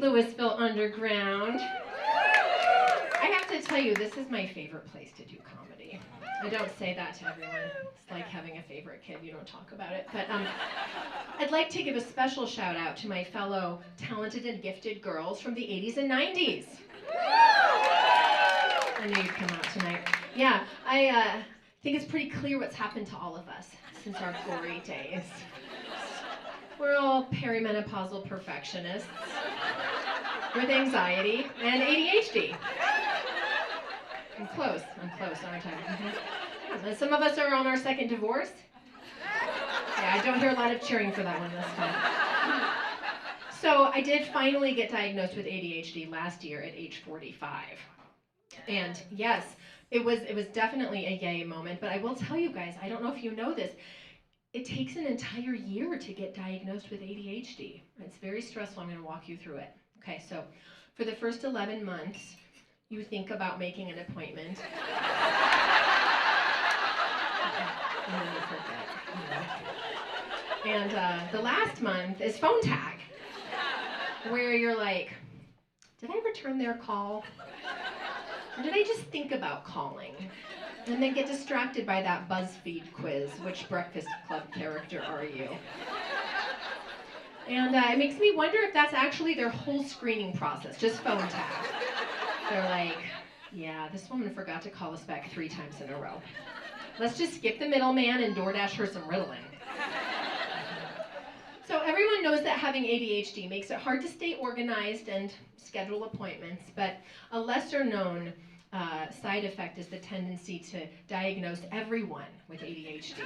Louisville Underground. I have to tell you, this is my favorite place to do comedy. I don't say that to everyone. It's like having a favorite kid, you don't talk about it. But I'd like to give a special shout out to my fellow talented and gifted girls from the 80s and 90s. I knew you'd come out tonight. Yeah, I think it's pretty clear what's happened to all of us since our gory days. We're all perimenopausal perfectionists with anxiety and ADHD. I'm close, aren't I? Mm-hmm. Yeah, some of us are on our second divorce. Yeah, I don't hear a lot of cheering for that one this time. So I did finally get diagnosed with ADHD last year at age 45. And yes, it was definitely a yay moment, but I will tell you guys, I don't know if you know this, it takes an entire year to get diagnosed with ADHD. It's very stressful. I'm going to walk you through it. Okay, so for the first 11 months, you think about making an appointment. And then you forget. And the last month is phone tag, where you're like, did I return their call? Or did I just think about calling? And then get distracted by that BuzzFeed quiz, which Breakfast Club character are you? And it makes me wonder if that's actually their whole screening process, just phone tag. They're like, yeah, this woman forgot to call us back 3 times in a row. Let's just skip the middleman and DoorDash her some Ritalin. So everyone knows that having ADHD makes it hard to stay organized and schedule appointments, but a lesser known side effect is the tendency to diagnose everyone with ADHD,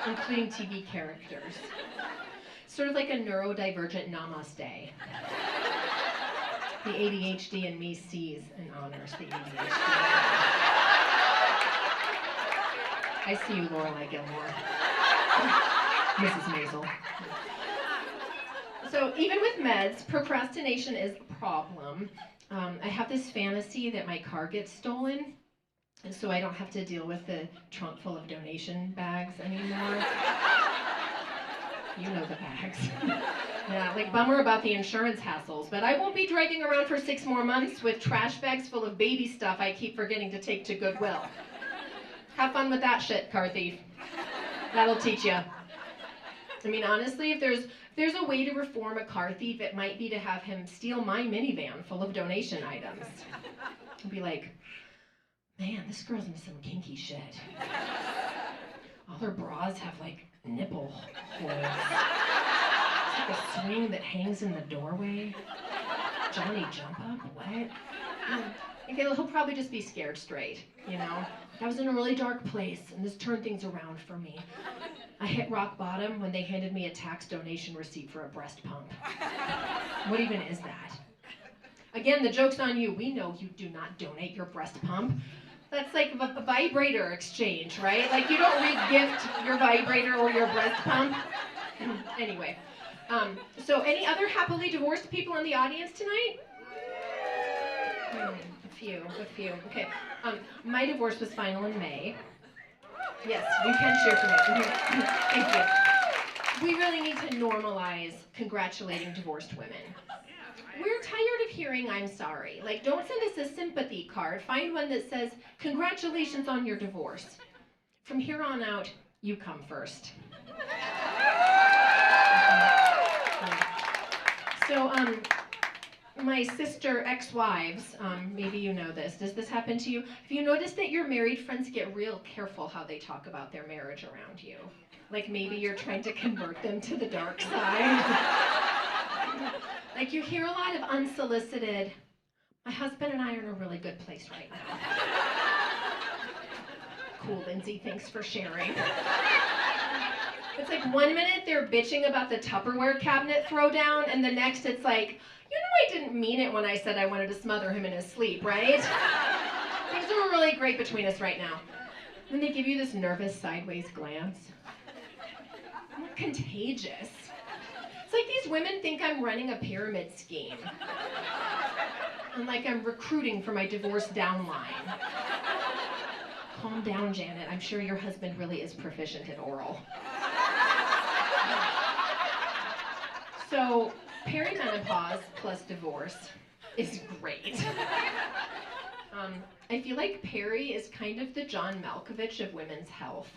including TV characters. Sort of like a neurodivergent namaste. The ADHD in me sees and honors the ADHD. I see you, Lorelai Gilmore. Mrs. Maisel. So even with meds, procrastination is a problem. I have this fantasy that my car gets stolen, and so I don't have to deal with the trunk full of donation bags anymore. You know the bags. Yeah, like bummer about the insurance hassles, but I won't be driving around for 6 more months with trash bags full of baby stuff I keep forgetting to take to Goodwill. Have fun with that shit, car thief. That'll teach you. I mean, honestly, if there's a way to reform a car thief, it might be to have him steal my minivan full of donation items. And be like, man, this girl's into some kinky shit. All her bras have like nipple holes. It's like a swing that hangs in the doorway. Johnny Jump Up, what? Okay, he'll probably just be scared straight, you know? I was in a really dark place, and this turned things around for me. I hit rock bottom when they handed me a tax donation receipt for a breast pump. What even is that? Again, the joke's on you. We know you do not donate your breast pump. That's like a vibrator exchange, right? Like you don't re-gift your vibrator or your breast pump. Anyway, so any other happily divorced people in the audience tonight? A few. Okay, my divorce was final in May. Yes, you can cheer for me. Thank you. We really need to normalize congratulating divorced women. We're tired of hearing I'm sorry. Like, don't send us a sympathy card. Find one that says, congratulations on your divorce. From here on out, you come first. So, my sister ex-wives, maybe you know this. Does this happen to you? Have you noticed that your married friends get real careful how they talk about their marriage around you? Like maybe you're trying to convert them to the dark side. Like you hear a lot of unsolicited, my husband and I are in a really good place right now. Cool, Lindsay, thanks for sharing. It's like 1 minute they're bitching about the Tupperware cabinet throwdown, and the next it's like, you know I didn't mean it when I said I wanted to smother him in his sleep, right? Things are really great between us right now. And they give you this nervous sideways glance. I'm contagious. It's like these women think I'm running a pyramid scheme. And like I'm recruiting for my divorce downline. Calm down, Janet. I'm sure your husband really is proficient at oral. So Perimenopause plus divorce is great. I feel like Peri is kind of the John Malkovich of women's health.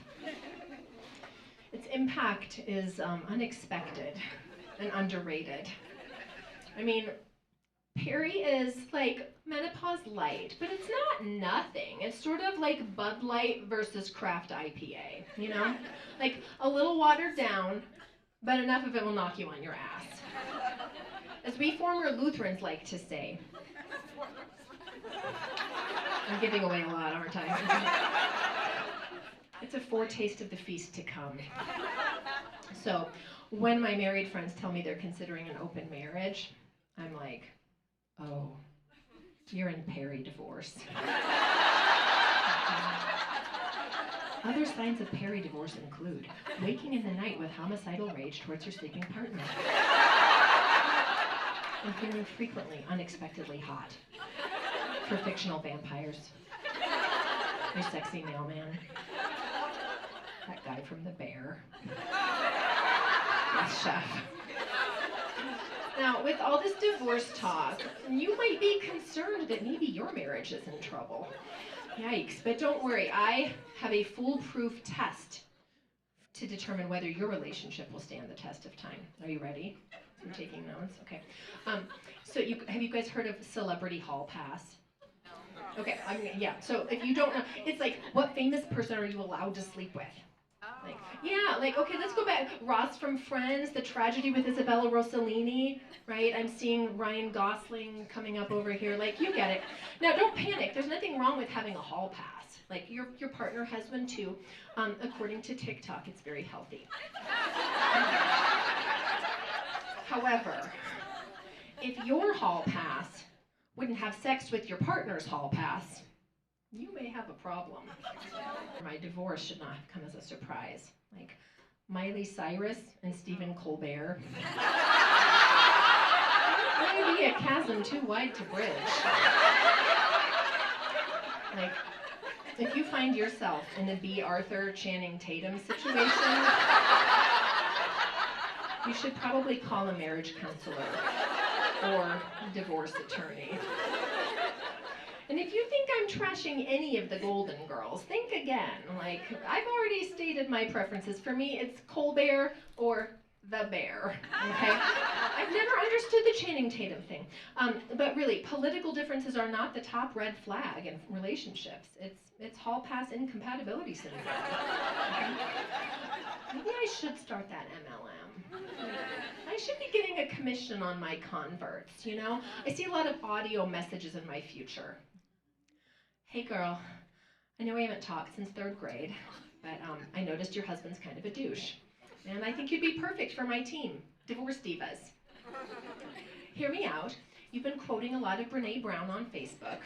Its impact is unexpected and underrated. I mean, Peri is like menopause light, but it's not nothing. It's sort of like Bud Light versus Craft IPA, you know? Like a little watered down, but enough of it will knock you on your ass. As we former Lutherans like to say. I'm giving away a lot, aren't I? It's a foretaste of the feast to come. So, when my married friends tell me they're considering an open marriage, I'm like, oh, you're in Peri divorce. Other signs of Peri divorce include waking in the night with homicidal rage towards your sleeping partner, and feeling frequently unexpectedly hot. For fictional vampires. Your sexy mailman. That guy from The Bear. Yes, chef. Now, with all this divorce talk, you might be concerned that maybe your marriage is in trouble. Yikes, but don't worry, I have a foolproof test to determine whether your relationship will stand the test of time. Are you ready? I'm taking notes, okay. So have you guys heard of Celebrity Hall Pass? Okay, yeah, so if you don't know, it's like, what famous person are you allowed to sleep with? Like, yeah, like, okay, let's go back. Ross from Friends, the tragedy with Isabella Rossellini, right? I'm seeing Ryan Gosling coming up over here, like, you get it. Now, don't panic. There's nothing wrong with having a hall pass. Like, your partner has one too. According to TikTok, it's very healthy. However, if your hall pass wouldn't have sex with your partner's hall pass, you may have a problem. My divorce should not have come as a surprise. Like Miley Cyrus and Stephen Colbert. Maybe a chasm too wide to bridge. Like, if you find yourself in a B. Arthur Channing Tatum situation, you should probably call a marriage counselor or a divorce attorney. And if you think I'm trashing any of the Golden Girls, think again. Like, I've already stated my preferences. For me, it's Colbert or The Bear, okay? I've never understood the Channing Tatum thing. But really, political differences are not the top red flag in relationships. It's hall pass incompatibility syndrome. Okay? Maybe I should start that MLM. I should be getting a commission on my converts, you know? I see a lot of audio messages in my future. Hey girl, I know we haven't talked since 3rd grade, but I noticed your husband's kind of a douche. And I think you'd be perfect for my team, Divorce Divas. Hear me out. You've been quoting a lot of Brene Brown on Facebook.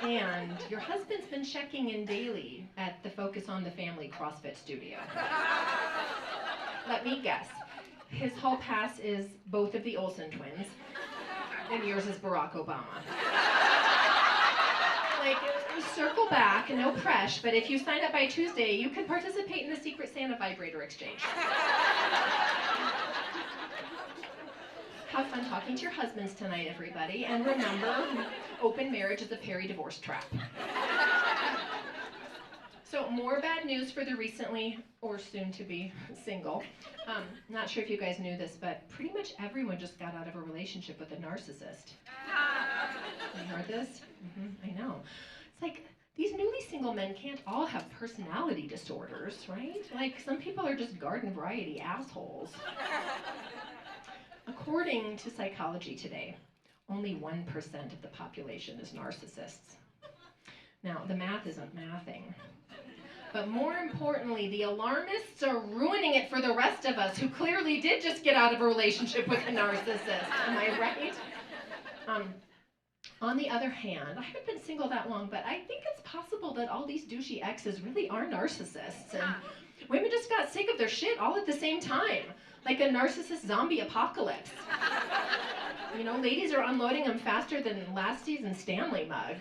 And your husband's been checking in daily at the Focus on the Family CrossFit studio. Let me guess. His hall pass is both of the Olsen twins, and yours is Barack Obama. Like, circle back, no pressure, but if you sign up by Tuesday, you can participate in the Secret Santa vibrator exchange. Have fun talking to your husbands tonight, everybody, and remember, open marriage is a Peri divorce trap. So more bad news for the recently or soon to be single. Not sure if you guys knew this, but pretty much everyone just got out of a relationship with a narcissist. You heard this? I know. It's like these newly single men can't all have personality disorders, right? Like some people are just garden variety assholes. According to Psychology Today, only 1% of the population is narcissists. Now, the math isn't mathing. But more importantly, the alarmists are ruining it for the rest of us who clearly did just get out of a relationship with a narcissist. Am I right? On the other hand, I haven't been single that long, but I think it's possible that all these douchey exes really are narcissists. And women just got sick of their shit all at the same time. Like a narcissist zombie apocalypse. You know, ladies are unloading them faster than last season's Stanley mug.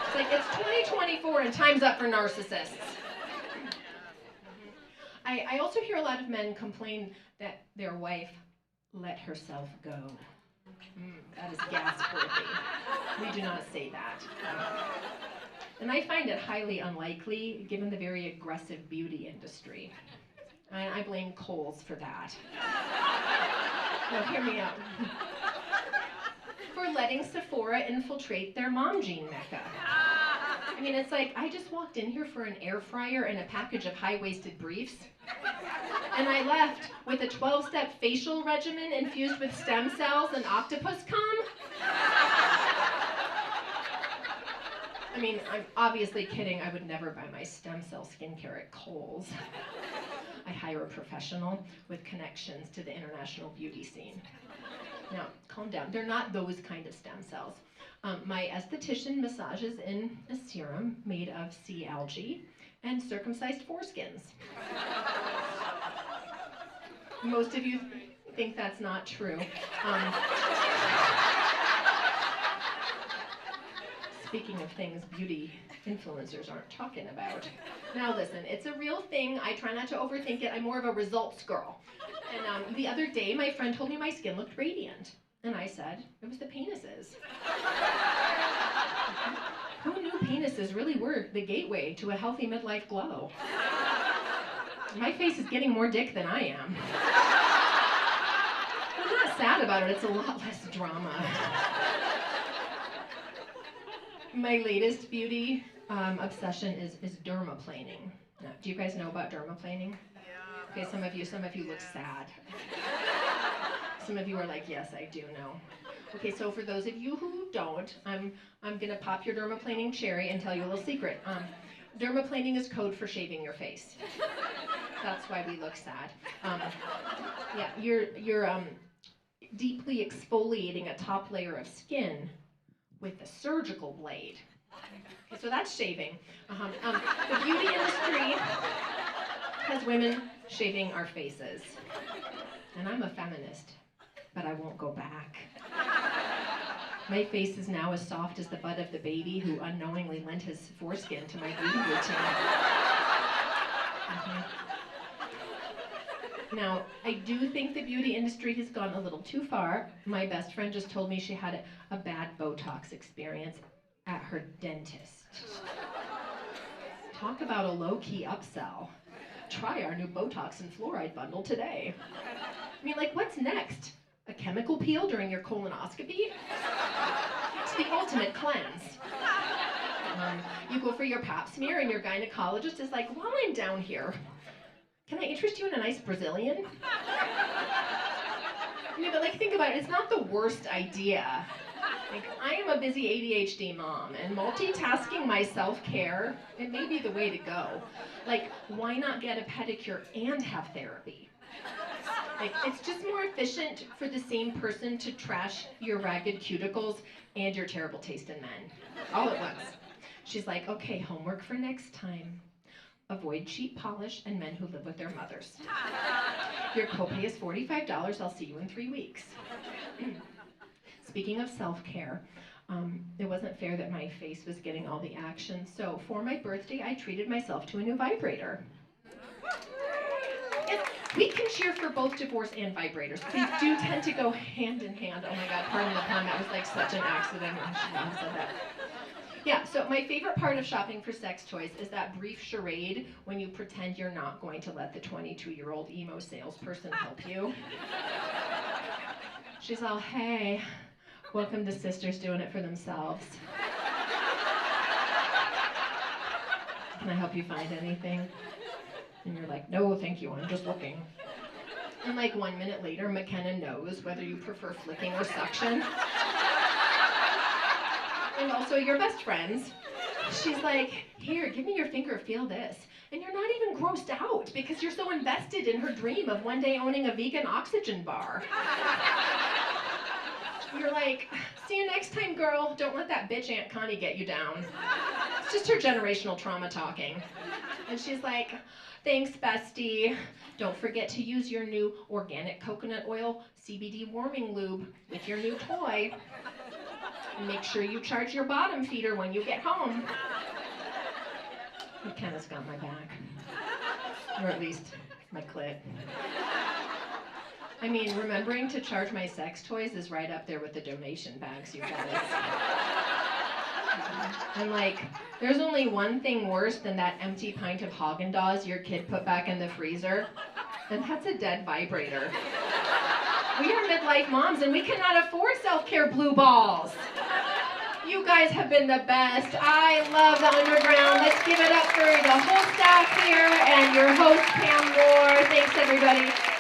It's like, it's 2024 and time's up for narcissists. I also hear a lot of men complain that their wife let herself go. That is gasp-worthy. We do not say that. And I find it highly unlikely, given the very aggressive beauty industry. I blame Kohl's for that. No, hear me out. For letting Sephora infiltrate their mom jean mecca. I mean, it's like, I just walked in here for an air fryer and a package of high-waisted briefs. And I left with a 12-step facial regimen infused with stem cells and octopus cum. I mean, I'm obviously kidding. I would never buy my stem cell skincare at Kohl's. I hire a professional with connections to the international beauty scene. Now, calm down. They're not those kind of stem cells. My esthetician massages in a serum made of sea algae and circumcised foreskins. Most of you think that's not true. Speaking of things beauty influencers aren't talking about. Now listen, it's a real thing. I try not to overthink it. I'm more of a results girl. And the other day, my friend told me my skin looked radiant. And I said, it was the penises. Who knew penises really were the gateway to a healthy midlife glow? My face is getting more dick than I am. I'm not sad about it. It's a lot less drama. My latest beauty obsession is dermaplaning. Now, do you guys know about dermaplaning? Yeah. Okay, some of you look sad. Some of you are like, yes, I do know. Okay, so for those of you who don't, I'm gonna pop your dermaplaning cherry and tell you a little secret. Dermaplaning is code for shaving your face. That's why we look sad. Yeah, you're deeply exfoliating a top layer of skin with a surgical blade. Okay, so that's shaving. The beauty industry has women shaving our faces. And I'm a feminist, but I won't go back. My face is now as soft as the butt of the baby who unknowingly lent his foreskin to my beauty routine. Now, I do think the beauty industry has gone a little too far. My best friend just told me she had a bad Botox experience at her dentist. Talk about a low-key upsell. Try our new Botox and fluoride bundle today. I mean, like, what's next? A chemical peel during your colonoscopy? It's the ultimate cleanse. You go for your pap smear and your gynecologist is like, while I'm down here, can I interest you in a nice Brazilian? I mean, but like, think about it, it's not the worst idea. Like, I am a busy ADHD mom, and multitasking my self-care, it may be the way to go. Like, why not get a pedicure and have therapy? Like, it's just more efficient for the same person to trash your ragged cuticles and your terrible taste in men, all at once. She's like, okay, homework for next time. Avoid cheap polish and men who live with their mothers. Your copay is $45. I'll see you in 3 weeks. Speaking of self-care, it wasn't fair that my face was getting all the action. So for my birthday, I treated myself to a new vibrator. And we can cheer for both divorce and vibrators. They do tend to go hand in hand. Oh my God, pardon the pun. That was like such an accident. I should not have said that. Yeah, so my favorite part of shopping for sex toys is that brief charade when you pretend you're not going to let the 22-year-old emo salesperson help you. She's all, hey, welcome to sisters doing it for themselves. Can I help you find anything? And you're like, no, thank you, I'm just looking. And like 1 minute later, McKenna knows whether you prefer flicking or suction. And also your best friends. She's like, here, give me your finger, feel this. And you're not even grossed out because you're so invested in her dream of one day owning a vegan oxygen bar. You're like, see you next time, girl. Don't let that bitch Aunt Connie get you down. It's just her generational trauma talking. And she's like, thanks, bestie. Don't forget to use your new organic coconut oil CBD warming lube with your new toy. And make sure you charge your bottom feeder when you get home. McKenna's got my back. Or at least my clit. I mean, remembering to charge my sex toys is right up there with the donation bags, you guys. And like, there's only one thing worse than that empty pint of Haagen-Dazs your kid put back in the freezer, and that's a dead vibrator. We are midlife moms and we cannot afford self-care blue balls. You guys have been the best. I love the Underground. Let's give it up for the whole staff here and your host, Pam Moore. Thanks, everybody.